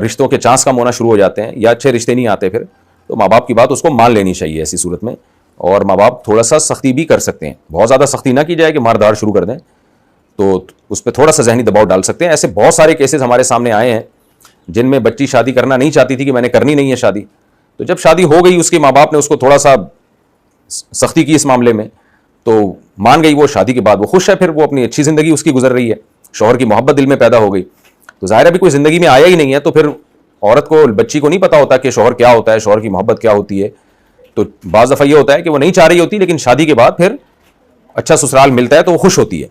رشتوں کے چانس کم ہونا شروع ہو جاتے ہیں یا اچھے رشتے نہیں آتے پھر, تو ماں باپ کی بات اس کو مان لینی چاہیے ایسی صورت میں. اور ماں باپ تھوڑا سا سختی بھی کر سکتے ہیں, بہت زیادہ سختی نہ کی جائے کہ مار دھاڑ شروع کر دیں, تو اس پہ تھوڑا سا ذہنی دباؤ ڈال سکتے ہیں. ایسے بہت سارے کیسز ہمارے سامنے آئے ہیں جن میں بچی شادی کرنا نہیں چاہتی تھی کہ میں نے کرنی نہیں ہے شادی, تو جب شادی ہو گئی اس کے ماں باپ نے اس کو تھوڑا سا سختی کی اس معاملے میں, تو مان گئی وہ. شادی کے بعد وہ خوش ہے, پھر وہ اپنی اچھی زندگی اس کی گزر رہی ہے, شوہر کی محبت دل میں پیدا ہو گئی. تو ظاہر ہے بھی کوئی زندگی میں آیا ہی نہیں ہے, تو پھر عورت کو, بچی کو نہیں پتا ہوتا کہ شوہر کیا ہوتا ہے, شوہر کی محبت کیا ہوتی ہے. تو بعض دفعہ یہ ہوتا ہے کہ وہ نہیں چاہ رہی ہوتی, لیکن شادی کے بعد پھر اچھا سسرال ملتا ہے تو وہ خوش ہوتی ہے.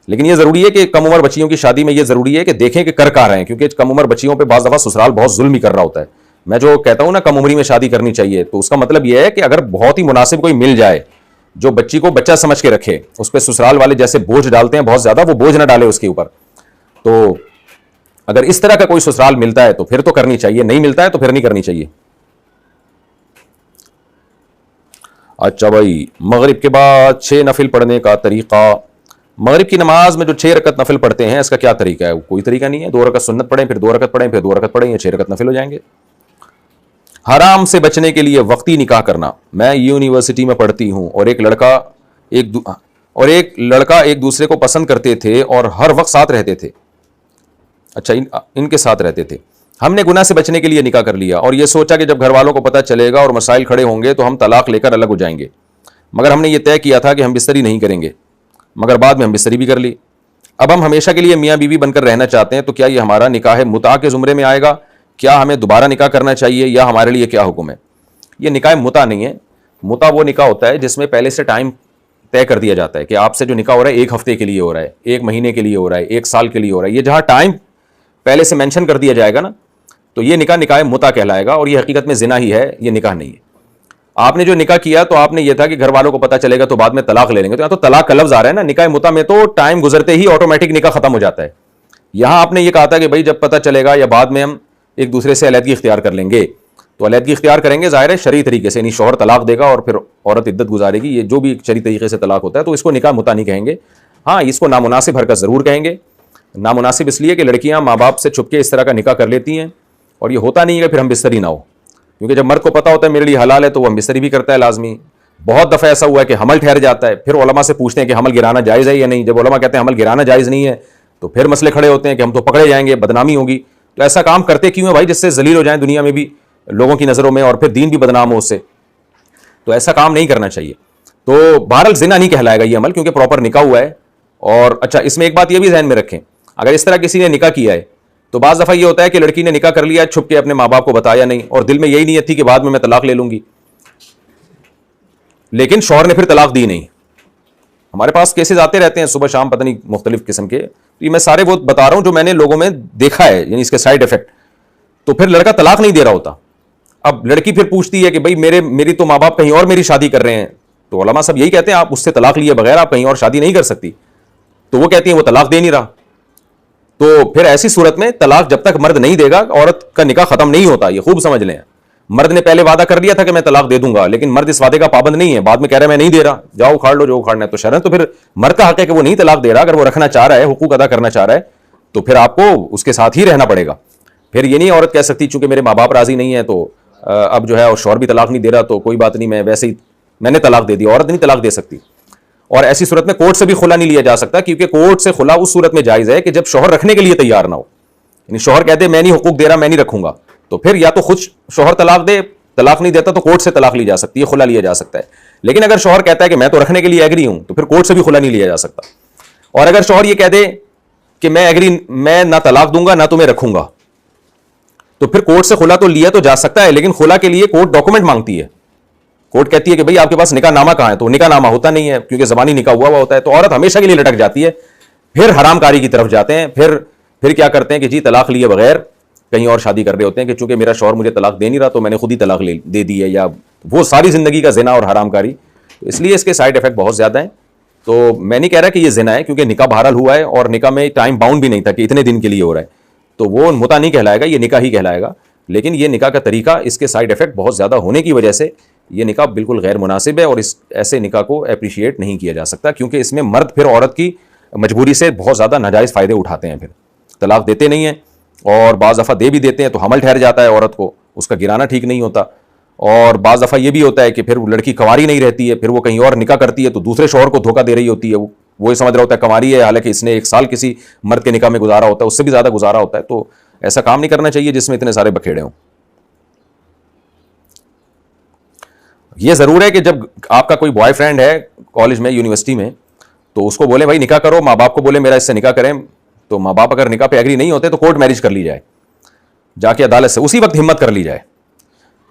لیکن یہ ضروری ہے کہ کم عمر بچیوں کی شادی میں یہ ضروری ہے کہ دیکھیں کہ کر رہے ہیں, کیونکہ کم عمر بچیوں پہ بعض دفعہ سسرال بہت ظلم ہی کر رہا ہوتا ہے. میں جو کہتا ہوں نا کم عمری میں شادی کرنی چاہیے, تو اس کا مطلب یہ ہے کہ اگر بہت ہی مناسب کوئی مل جائے جو بچی کو بچہ سمجھ کے رکھے, اس پہ سسرال والے جیسے بوجھ ڈالتے ہیں بہت زیادہ, وہ بوجھ نہ ڈالے اس کے اوپر. تو اگر اس طرح کا کوئی سسرال ملتا ہے تو پھر تو کرنی چاہیے, نہیں ملتا ہے تو پھر نہیں کرنی چاہیے. اچھا بھائی, مغرب کے بعد 6 نفل پڑھنے کا طریقہ. مغرب کی نماز میں جو 6 رکعت نفل پڑھتے ہیں اس کا کیا طریقہ ہے؟ کوئی طریقہ نہیں ہے. 2 رکعت سنت پڑھیں, پھر 2 رکعت پڑھیں, پھر 2 رکعت پڑھیں, یہ 6 رکعت نفل ہو جائیں گے. حرام سے بچنے کے لیے وقتی نکاح کرنا. میں یونیورسٹی میں پڑھتی ہوں اور ایک لڑکا ایک دوسرے کو پسند کرتے تھے اور ہر وقت ساتھ رہتے تھے. اچھا, ان کے ساتھ رہتے تھے. ہم نے گناہ سے بچنے کے لیے نکاح کر لیا اور یہ سوچا کہ جب گھر والوں کو پتہ چلے گا اور مسائل کھڑے ہوں گے تو ہم طلاق لے کر الگ ہو جائیں گے. مگر ہم نے یہ طے کیا تھا کہ ہم بستری نہیں کریں گے, مگر بعد میں ہم بستری بھی کر لی. اب ہم ہمیشہ کے لیے میاں بیوی بن کر رہنا چاہتے ہیں, تو کیا یہ ہمارا نکاح متع کے زمرے میں آئے گا؟ کیا ہمیں دوبارہ نکاح کرنا چاہیے یا ہمارے لیے کیا حکم ہے؟ یہ نکاح متع نہیں ہے. متع وہ نکاح ہوتا ہے جس میں پہلے سے ٹائم طے کر دیا جاتا ہے کہ آپ سے جو نکاح ہو رہا ہے 1 ہفتے کے لیے ہو رہا ہے, 1 مہینے کے لیے ہو رہا ہے, 1 سال کے لیے ہو رہا ہے. یہ جہاں ٹائم پہلے سے مینشن کر دیا جائے گا نا, تو یہ نکاح متع کہلائے گا. اور یہ حقیقت میں زنا ہی ہے, یہ نکاح نہیں ہے. آپ نے جو نکاح کیا تو آپ نے یہ تھا کہ گھر والوں کو پتہ چلے گا تو بعد میں طلاق لے لیں گے, تو یہاں تو طلاق کا لفظ آ رہا ہے نا. نکاح متع میں تو ٹائم گزرتے ہی آٹومیٹک نکاح ختم ہو جاتا ہے. یہاں آپ نے یہ کہا تھا کہ بھائی جب پتہ چلے گا یا بعد میں ہم ایک دوسرے سے علیحدگی اختیار کر لیں گے, تو علیحدگی اختیار کریں گے ظاہر ہے شرعی طریقے سے, یعنی شوہر طلاق دے گا اور پھر عورت عدت گزارے گی. یہ جو بھی شرعی طریقے سے طلاق ہوتا ہے تو اس کو نکاح متع نہیں کہیں گے. ہاں, اس کو نامناسب حرکت ضرور کہیں گے. نامناسب اس لیے کہ لڑکیاں ماں باپ سے چھپ کے اس طرح کا نکاح کر لیتی ہیں اور یہ ہوتا نہیں ہے کہ پھر ہم بستری نہ ہو, کیونکہ جب مرد کو پتہ ہوتا ہے میرے لیے حلال ہے تو وہ ہم بستری بھی کرتا ہے لازمی. بہت دفعہ ایسا ہوا ہے کہ حمل ٹھہر جاتا ہے, پھر علماء سے پوچھتے ہیں کہ حمل گرانا جائز ہے یا نہیں. جب علماء کہتے ہیں حمل گرانا جائز نہیں ہے تو پھر مسئلے کھڑے ہوتے ہیں کہ ہم تو پکڑے جائیں گے, بدنامی ہوگی. تو ایسا کام کرتے کیوں ہیں بھائی جس سے ذلیل ہو جائیں دنیا میں بھی, لوگوں کی نظروں میں, اور پھر دین بھی بدنام ہو اس سے. تو ایسا کام نہیں کرنا چاہیے. تو بہرحال زنا نہیں کہلائے گا یہ عمل, کیونکہ پراپر نکاح ہوا ہے. اور اچھا, اس میں ایک بات یہ بھی ذہن میں رکھیں, اگر اس طرح کسی نے نکاح کیا ہے تو بعض دفعہ یہ ہوتا ہے کہ لڑکی نے نکاح کر لیا چھپ کے, اپنے ماں باپ کو بتایا نہیں, اور دل میں یہی نیت تھی کہ بعد میں طلاق لے لوں گی, لیکن شوہر نے پھر طلاق دی نہیں. ہمارے پاس کیسز آتے رہتے ہیں صبح شام, پتہ نہیں مختلف قسم کے. یہ میں سارے وہ بتا رہا ہوں جو میں نے لوگوں میں دیکھا ہے, یعنی اس کے سائیڈ افیکٹ. تو پھر لڑکا طلاق نہیں دے رہا ہوتا. اب لڑکی پھر پوچھتی ہے کہ بھائی میری تو ماں باپ کہیں اور میری شادی کر رہے ہیں, تو علماء صاحب یہی کہتے ہیں آپ اس سے طلاق لیے بغیر آپ کہیں اور شادی نہیں کر سکتی. تو وہ کہتی ہیں وہ طلاق دے نہیں رہا. تو پھر ایسی صورت میں طلاق جب تک مرد نہیں دے گا عورت کا نکاح ختم نہیں ہوتا. یہ خوب سمجھ لیں, مرد نے پہلے وعدہ کر لیا تھا کہ میں طلاق دے دوں گا, لیکن مرد اس وعدے کا پابند نہیں ہے, بعد میں کہہ رہا ہے میں نہیں دے رہا, جاؤ اکھاڑ لو جو اکھاڑنا ہے. تو شرعاً تو پھر مرد کا حق ہے کہ وہ نہیں طلاق دے رہا. اگر وہ رکھنا چاہ رہا ہے, حقوق ادا کرنا چاہ رہا ہے, تو پھر آپ کو اس کے ساتھ ہی رہنا پڑے گا. پھر یہ نہیں عورت کہہ سکتی چونکہ میرے ماں باپ راضی نہیں ہے تو اب جو ہے اور شوہر بھی طلاق نہیں دے رہا تو کوئی بات نہیں, میں ویسے ہی میں نے طلاق دے دی. عورت نہیں طلاق دے سکتی. اور ایسی صورت میں کورٹ سے بھی خلا نہیں لیا جا سکتا, کیونکہ کورٹ سے خلا اس صورت میں جائز ہے کہ جب شوہر رکھنے کے لیے تیار نہ ہو. یعنی شوہر کہتے میں نہیں حقوق دے رہا, میں نہیں رکھوں گا, تو پھر یا تو خود شوہر طلاق دے, طلاق نہیں دیتا تو کورٹ سے طلاق لی جا سکتی ہے, خلا لیا جا سکتا ہے. لیکن اگر شوہر کہتا ہے کہ میں تو رکھنے کے لیے ایگری ہوں, تو پھر کورٹ سے بھی خلا نہیں لیا جا سکتا. اور اگر شوہر یہ کہہ دے کہ میں ایگری, میں نہ طلاق دوں گا نہ تمہیں رکھوں گا, تو پھر کورٹ سے خلا تو لیا تو جا سکتا ہے, لیکن خلا کے لیے کورٹ ڈاکومنٹ مانگتی ہے. کورٹ کہتی ہے کہ بھئی آپ کے پاس نکاح نامہ کہاں ہے, تو نکاح نامہ ہوتا نہیں ہے کیونکہ زبانی نکاح ہوا ہوتا ہے. تو عورت ہمیشہ کے لیے لٹک جاتی ہے. پھر حرام کاری کی طرف جاتے ہیں. پھر کیا کرتے ہیں کہ جی طلاق لیے بغیر کہیں اور شادی کر رہے ہوتے ہیں کہ چونکہ میرا شوہر مجھے طلاق دے نہیں رہا تو میں نے خود ہی طلاق دے دی ہے, یا وہ ساری زندگی کا زنا اور حرام کاری. تو اس لیے اس کے سائڈ افیکٹ بہت زیادہ ہیں. تو میں نہیں کہہ رہا کہ یہ زنا ہے, کیونکہ نکاح بہرحال ہوا ہے اور نکاح میں ٹائم باؤنڈ بھی نہیں تھا کہ اتنے دن کے لیے ہو رہا ہے, تو وہ متع نہیں کہلائے گا, یہ نکاح ہی کہلائے گا. لیکن یہ نکاح کا طریقہ, اس کے سائڈ افیکٹ بہت زیادہ ہونے کی وجہ سے یہ نکاح بالکل غیر مناسب ہے, اور اس ایسے نکاح کو اپریشیٹ نہیں کیا جا سکتا, کیونکہ اس میں مرد پھر عورت کی مجبوری سے بہت زیادہ ناجائز فائدے اٹھاتے ہیں. پھر طلاق دیتے نہیں ہیں, اور بعض دفعہ دے بھی دیتے ہیں تو حمل ٹھہر جاتا ہے عورت کو, اس کا گرانا ٹھیک نہیں ہوتا. اور بعض دفعہ یہ بھی ہوتا ہے کہ پھر وہ لڑکی کنواری نہیں رہتی ہے, پھر وہ کہیں اور نکاح کرتی ہے تو دوسرے شوہر کو دھوکہ دے رہی ہوتی ہے. وہ یہ سمجھ رہا ہوتا ہے کنواری ہے, حالانکہ اس نے 1 سال کسی مرد کے نکاح میں گزارا ہوتا ہے, اس سے بھی زیادہ گزارا ہوتا ہے. تو ایسا کام نہیں کرنا چاہیے جس میں اتنے سارے بکھیڑے ہوں. یہ ضرور ہے کہ جب آپ کا کوئی بوائے فرینڈ ہے کالج میں, یونیورسٹی میں, تو اس کو بولے بھائی نکاح کرو, ماں باپ کو بولے میرا اس سے نکاح کریں, تو ماں باپ اگر نکاح پہ ایگری نہیں ہوتے تو کورٹ میرج کر لی جائے, جا کے عدالت سے اسی وقت ہمت کر لی جائے.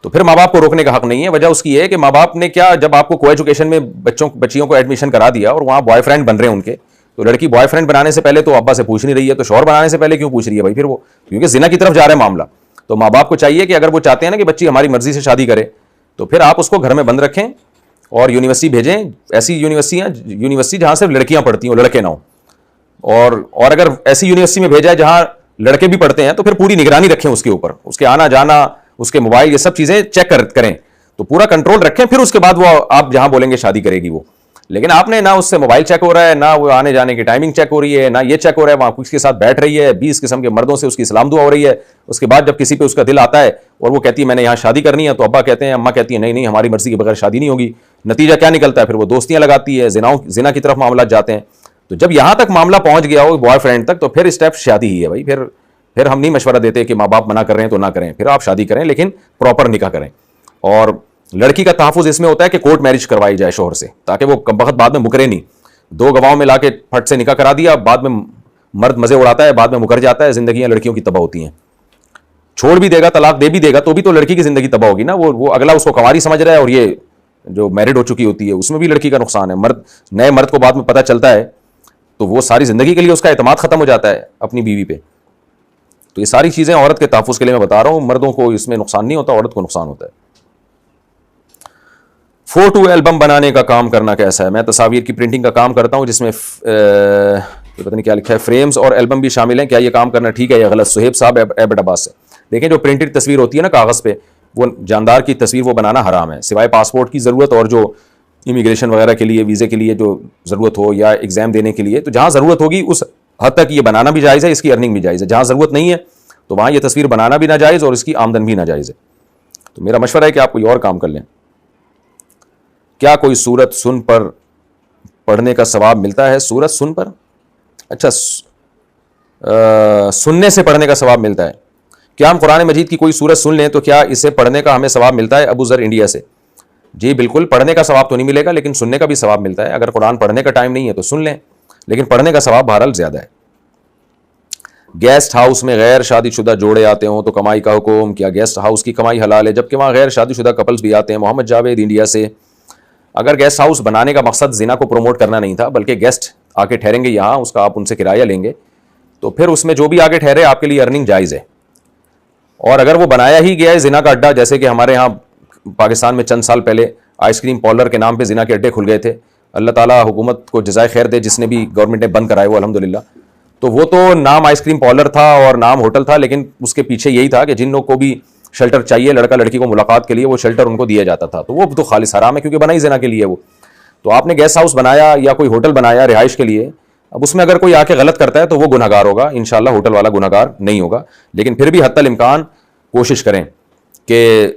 تو پھر ماں باپ کو روکنے کا حق نہیں ہے. وجہ اس کی ہے کہ ماں باپ نے کیا, جب آپ کو کو ایجوکیشن میں بچیوں کو ایڈمیشن کرا دیا اور وہاں بوائے فرینڈ بن رہے ہیں ان کے, تو لڑکی بوائے فرینڈ بنانے سے پہلے تو ابا سے پوچھ نہیں رہی ہے, تو شوہر بنانے سے پہلے کیوں پوچھ رہی ہے بھائی؟ پھر وہ کیونکہ زنا کی طرف جا رہا ہے معاملہ. تو ماں باپ کو چاہیے کہ اگر وہ چاہتے ہیں نا کہ بچی ہماری مرضی سے شادی کرے, تو پھر آپ اس کو گھر میں بند رکھیں اور یونیورسٹی بھیجیں. ایسی یونیورسٹی جہاں صرف لڑکیاں پڑھتی ہوں, لڑکے نہ ہوں. اور اگر ایسی یونیورسٹی میں بھیجا ہے جہاں لڑکے بھی پڑھتے ہیں, تو پھر پوری نگرانی رکھیں اس کے اوپر, اس کے آنا جانا, اس کے موبائل, یہ سب چیزیں چیک کریں, تو پورا کنٹرول رکھیں. پھر اس کے بعد وہ آپ جہاں بولیں گے شادی کرے گی وہ. لیکن آپ نے نہ اس سے موبائل چیک ہو رہا ہے, نہ وہ آنے جانے کی ٹائمنگ چیک ہو رہی ہے, نہ یہ چیک ہو رہا ہے وہاں کس کے ساتھ بیٹھ رہی ہے, 20 قسم کے مردوں سے اس کی سلام دعا ہو رہی ہے. اس کے بعد جب کسی پہ اس کا دل آتا ہے اور وہ کہتی ہے میں نے یہاں شادی کرنی ہے, تو ابا کہتے ہیں, اماں کہتی ہیں نہیں ہماری مرضی کے بغیر شادی نہیں ہوگی. نتیجہ کیا نکلتا ہے؟ پھر وہ دوستیاں لگاتی ہے, زنا کی طرف معاملات جاتے ہیں. تو جب یہاں تک معاملہ پہنچ گیا ہو بوائے فرینڈ تک, تو پھر اسٹیپ شادی ہی ہے بھائی. پھر ہم نہیں مشورہ دیتے کہ ماں باپ منع کر رہے ہیں تو نہ کریں, پھر آپ شادی کریں لیکن پراپر نکاح کریں. اور لڑکی کا تحفظ اس میں ہوتا ہے کہ کورٹ میرج کروائی جائے شوہر سے, تاکہ وہ کمبخت بعد میں مکرے نہیں. 2 گواہوں میں لا کے پھٹ سے نکاح کرا دیا, بعد میں مرد مزے اڑاتا ہے, بعد میں مکر جاتا ہے, زندگیاں لڑکیوں کی تباہ ہوتی ہیں. چھوڑ بھی دے گا, طلاق دے بھی دے گا, تو بھی تو لڑکی کی زندگی تباہ ہوگی نا. وہ اگلا اس کو کنواری سمجھ رہا ہے, اور یہ جو میرڈ ہو چکی ہوتی ہے اس میں بھی لڑکی کا نقصان ہے. نئے مرد کو بعد میں پتہ چلتا ہے تو وہ ساری زندگی کے لیے اس کا اعتماد ختم ہو جاتا ہے اپنی بیوی پہ. تو یہ ساری چیزیں عورت کے تحفظ کے لیے میں بتا رہا ہوں. مردوں کو اس میں نقصان نہیں ہوتا, عورت کو نقصان ہوتا ہے. فوٹو البم بنانے کا کام کرنا کیسا ہے؟ میں تصاویر کی پرنٹنگ کا کام کرتا ہوں, جس میں پتہ نہیں کیا لکھا ہے, فریمز اور البم بھی شامل ہیں. کیا یہ کام کرنا ٹھیک ہے یا غلط؟ سہیب صاحب ایبٹ عباس سے. دیکھیں جو پرنٹڈ تصویر ہوتی ہے نا کاغذ پہ, وہ جاندار کی تصویر وہ بنانا حرام ہے, سوائے پاسپورٹ کی ضرورت اور جو امیگریشن وغیرہ کے لیے, ویزے کے لیے جو ضرورت ہو, یا ایگزام دینے کے لیے. تو جہاں ضرورت ہوگی اس حد تک یہ بنانا بھی جائز ہے, اس کی ارننگ بھی جائز ہے. جہاں ضرورت نہیں ہے تو وہاں یہ تصویر بنانا بھی ناجائز اور اس کی آمدن بھی ناجائز ہے. تو میرا مشورہ ہے کہ آپ کوئی اور کام کر لیں. کیا کوئی سورت سن پر پڑھنے کا ثواب ملتا ہے؟ سورت سن پر, اچھا سننے سے پڑھنے کا ثواب ملتا ہے. کیا ہم قرآن مجید کی کوئی سورت سن لیں تو کیا اسے پڑھنے کا ہمیں ثواب ملتا ہے؟ ابو ذر انڈیا سے. جی بالکل, پڑھنے کا ثواب تو نہیں ملے گا لیکن سننے کا بھی ثواب ملتا ہے. اگر قرآن پڑھنے کا ٹائم نہیں ہے تو سن لیں, لیکن پڑھنے کا ثواب بہرحال زیادہ ہے. گیسٹ ہاؤس میں غیر شادی شدہ جوڑے آتے ہوں تو کمائی کا حکم, کیا گیسٹ ہاؤس کی کمائی حلال ہے جبکہ وہاں غیر شادی شدہ کپلز بھی آتے ہیں؟ محمد جاوید انڈیا سے. اگر گیسٹ ہاؤس بنانے کا مقصد زنا کو پروموٹ کرنا نہیں تھا, بلکہ گیسٹ آ کے ٹھہریں گے یہاں, اس کا آپ ان سے کرایہ لیں گے, تو پھر اس میں جو بھی آگے ٹھہرے آپ کے لیے ارننگ جائز ہے. اور اگر وہ بنایا ہی گیا ہے زنا کا اڈا، جیسے کہ ہمارے ہاں پاکستان میں چند سال پہلے آئس کریم پارلر کے نام پہ زنا کے اڈے کھل گئے تھے، اللہ تعالیٰ حکومت کو جزائے خیر دے جس نے بھی گورنمنٹ نے بند کرائے وہ الحمدللہ. تو وہ تو نام آئس کریم پارلر تھا اور نام ہوٹل تھا، لیکن اس کے پیچھے یہی تھا کہ جن لوگ کو بھی شیلٹر چاہیے لڑکا لڑکی کو ملاقات کے لیے، وہ شیلٹر ان کو دیا جاتا تھا. تو وہ تو خالص حرام ہے کیونکہ بنا ہی زنا کے لیے وہ. تو آپ نے گیسٹ ہاؤس بنایا یا کوئی ہوٹل بنایا رہائش کے لیے، اب اس میں اگر کوئی آ کے غلط کرتا ہے تو وہ گناہ گار ہوگا، انشاءاللہ ہوٹل والا گناہ گار نہیں ہوگا. لیکن پھر بھی حتی الامکان کوشش کریں کہ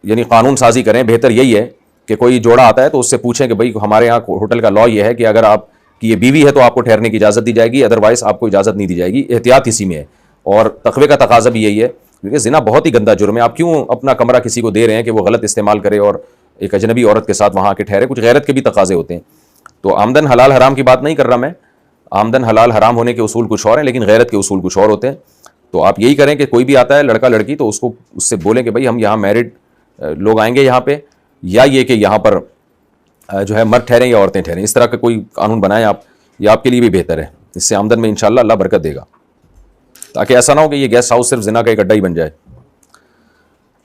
یعنی قانون سازی کریں. بہتر یہی ہے کہ کوئی جوڑا آتا ہے تو اس سے پوچھیں کہ بھائی ہمارے یہاں ہوٹل کا لا یہ ہے کہ اگر آپ کی یہ بیوی ہے تو آپ کو ٹھہرنے کی اجازت دی جائے گی، ادروائز آپ کو اجازت نہیں دی جائے گی. احتیاط اسی میں ہے، اور تقوی کا تقاضا بھی یہی ہے کیونکہ زنا بہت ہی گندا جرم ہے. آپ کیوں اپنا کمرہ کسی کو دے رہے ہیں کہ وہ غلط استعمال کرے اور ایک اجنبی عورت کے ساتھ وہاں کے ٹھہرے؟ کچھ غیرت کے بھی تقاضے ہوتے ہیں. تو آمدن حلال حرام کی بات نہیں کر رہا میں، آمدن حلال حرام ہونے کے اصول کچھ اور ہیں لیکن غیرت کے اصول کچھ اور ہوتے ہیں. تو آپ یہی کریں کہ کوئی بھی آتا ہے لڑکا لڑکی تو اس سے بولیں کہ بھائی ہم یہاں میرڈ لوگ آئیں گے یہاں پہ، یا یہ کہ یہاں پر جو ہے مرد ٹھہریں یا عورتیں ٹھہریں. اس طرح کا کوئی قانون بنائیں آپ، یہ آپ کے لیے بھی بہتر ہے. اس سے آمدن میں انشاءاللہ اللہ برکت دے گا، تاکہ ایسا نہ ہو کہ یہ گیسٹ ہاؤس صرف زنا کا ایک اڈا ہی بن جائے.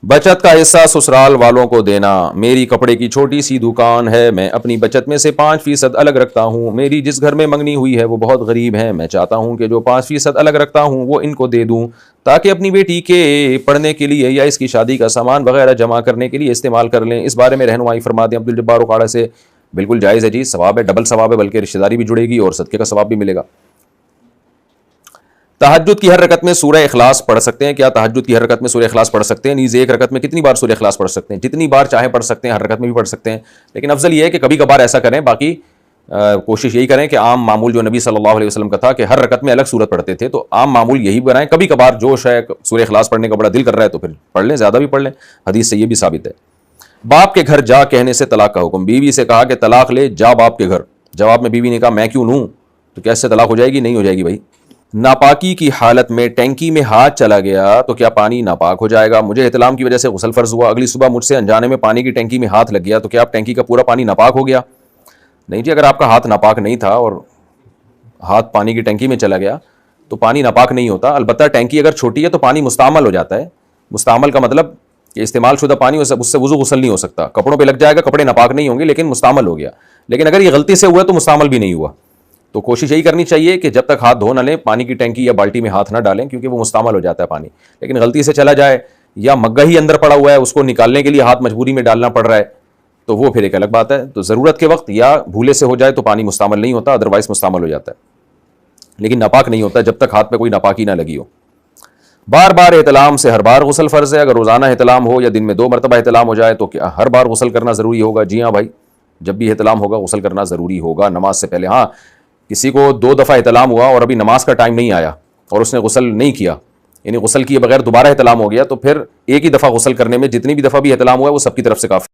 بچت کا حصہ سسرال والوں کو دینا. میری کپڑے کی چھوٹی سی دکان ہے، میں اپنی بچت میں سے 5% الگ رکھتا ہوں. میری جس گھر میں منگنی ہوئی ہے وہ بہت غریب ہیں، میں چاہتا ہوں کہ جو 5% الگ رکھتا ہوں وہ ان کو دے دوں تاکہ اپنی بیٹی کے پڑھنے کے لیے یا اس کی شادی کا سامان وغیرہ جمع کرنے کے لیے استعمال کر لیں. اس بارے میں رہنمائی فرما دیں. عبدالجبار اکاڑا سے. بالکل جائز ہے جی، ثواب ہے، ڈبل ثواب ہے، بلکہ رشتہ داری بھی جڑے گی اور صدقے کا ثواب بھی ملے گا. تہجد کی ہر رکعت میں سورہ اخلاص پڑھ سکتے ہیں کیا؟ تہجد کی ہر رکعت میں سورہ اخلاص پڑھ سکتے ہیں. نیز ایک رکعت میں کتنی بار سورہ اخلاص پڑھ سکتے ہیں؟ جتنی بار چاہیں پڑھ سکتے ہیں، ہر رکعت میں بھی پڑھ سکتے ہیں، لیکن افضل یہ ہے کہ کبھی کبھار ایسا کریں. باقی کوشش یہی کریں کہ عام معمول جو نبی صلی اللہ علیہ وسلم کا تھا کہ ہر رکعت میں الگ سورت پڑھتے تھے، تو عام معمول یہی بنائیں. کبھی کبھار جوش ہے سورہ اخلاص پڑھنے کا بڑا دل کر رہا ہے تو پھر پڑھ لیں، زیادہ بھی پڑھ لیں، حدیث سے یہ بھی ثابت ہے. باپ کے گھر جا کہنے سے طلاق کا حکم. بیوی سے کہا کہ طلاق لے جا باپ کے گھر، جواب میں بیوی نے کہا میں کیوں لوں، تو کیا اس سے طلاق ہو جائے گی؟ نہیں ہو جائے گی بھائی. ناپاکی کی حالت میں ٹینکی میں ہاتھ چلا گیا تو کیا پانی ناپاک ہو جائے گا؟ مجھے احتلام کی وجہ سے غسل فرض ہوا، اگلی صبح مجھ سے انجانے میں پانی کی ٹینکی میں ہاتھ لگ گیا تو کیا آپ ٹینکی کا پورا پانی ناپاک ہو گیا؟ نہیں جی، اگر آپ کا ہاتھ ناپاک نہیں تھا اور ہاتھ پانی کی ٹینکی میں چلا گیا تو پانی ناپاک نہیں ہوتا. البتہ ٹینکی اگر چھوٹی ہے تو پانی مستعمل ہو جاتا ہے. مستعمل کا مطلب کہ استعمال شدہ پانی، اس سے وضو غسل نہیں ہو سکتا. کپڑوں پہ لگ جائے گا، کپڑے ناپاک نہیں ہوں گے لیکن مستعمل ہو گیا. لیکن اگر یہ غلطی سے ہوا تو مستعمل بھی نہیں ہوا. تو کوشش یہی کرنی چاہیے کہ جب تک ہاتھ دھو نہ لیں پانی کی ٹینکی یا بالٹی میں ہاتھ نہ ڈالیں کیونکہ وہ مستعمل ہو جاتا ہے پانی. لیکن غلطی سے چلا جائے یا مگا ہی اندر پڑا ہوا ہے اس کو نکالنے کے لیے ہاتھ مجبوری میں ڈالنا پڑ رہا ہے تو وہ پھر ایک الگ بات ہے. تو ضرورت کے وقت یا بھولے سے ہو جائے تو پانی مستعمل نہیں ہوتا، ادروائز مستعمل ہو جاتا ہے، لیکن ناپاک نہیں ہوتا جب تک ہاتھ پہ کوئی ناپاکی نہ لگی ہو. بار بار احتلام سے ہر بار غسل فرض ہے؟ اگر روزانہ احتلام ہو یا دن میں 2 مرتبہ احتلام ہو جائے تو کیا ہر بار غسل کرنا ضروری ہوگا؟ جی ہاں بھائی، جب بھی احتلام ہوگا غسل کرنا ضروری ہوگا نماز سے پہلے. ہاں، کسی کو 2 دفعہ احتلام ہوا اور ابھی نماز کا ٹائم نہیں آیا اور اس نے غسل نہیں کیا، یعنی غسل کیے بغیر دوبارہ احتلام ہو گیا، تو پھر ایک ہی دفعہ غسل کرنے میں جتنی بھی دفعہ بھی احتلام ہوا ہے وہ سب کی طرف سے کافی